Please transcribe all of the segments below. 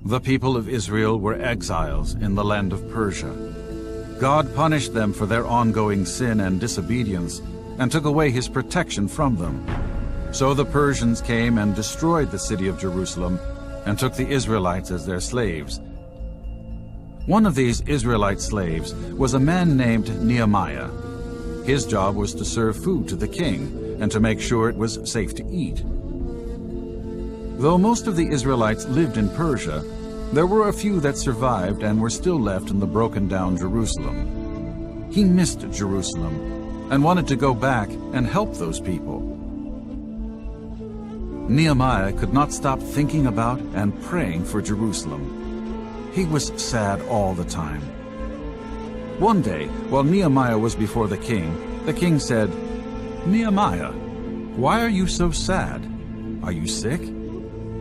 The people of Israel were exiles in the land of Persia. God punished them for their ongoing sin and disobedience and took away his protection from them. So the Persians came and destroyed the city of Jerusalem and took the Israelites as their slaves. One of these Israelite slaves was a man named Nehamiah. His job was to serve food to the king and to make sure it was safe to eat. Though most of the Israelites lived in Persia, there were a few that survived and were still left in the broken-down Jerusalem. He missed Jerusalem and wanted to go back and help those people. Nehemiah could not stop thinking about and praying for Jerusalem. He was sad all the time. One day, while Nehemiah was before the king said, "Nehemiah, why are you so sad? Are you sick?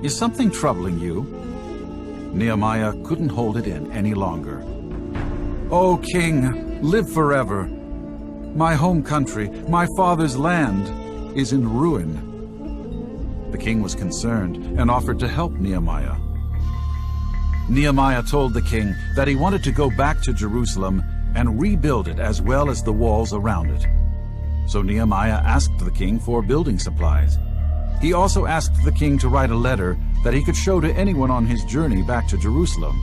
Is something troubling you?" Nehemiah couldn't hold it in any longer. "O king, live forever. My home country, my father's land, is in ruin." The king was concerned and offered to help Nehemiah. Nehemiah told the king that he wanted to go back to Jerusalem and rebuild it as well as the walls around it. So Nehemiah asked the king for building supplies. He also asked the king to write a letter that he could show to anyone on his journey back to Jerusalem.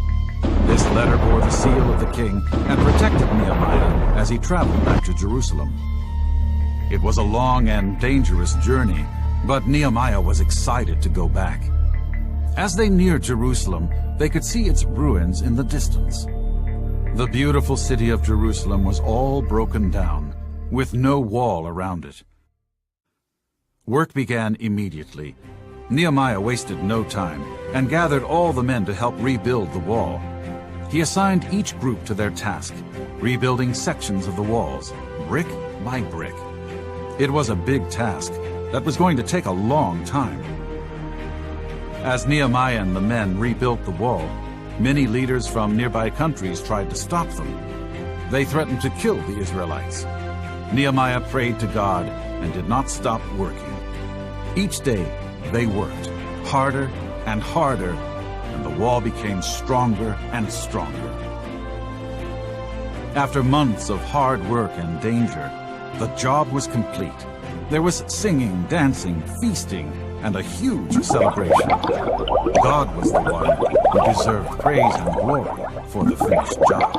This letter bore the seal of the king and protected Nehemiah as he traveled back to Jerusalem. It was a long and dangerous journey, but Nehemiah was excited to go back. As they neared Jerusalem, they could see its ruins in the distance. The beautiful city of Jerusalem was all broken down, with no wall around it. Work began immediately. Nehemiah wasted no time and gathered all the men to help rebuild the wall. He assigned each group to their task, rebuilding sections of the walls, brick by brick. It was a big task that was going to take a long time. As Nehemiah and the men rebuilt the wall, many leaders from nearby countries tried to stop them. They threatened to kill the Israelites. Nehemiah prayed to God and did not stop working. Each day they worked harder and harder, and the wall became stronger and stronger. After months of hard work and danger, the job was complete. There was singing, dancing, feasting, and a huge celebration. God was the one who deserved praise and glory for the finished job.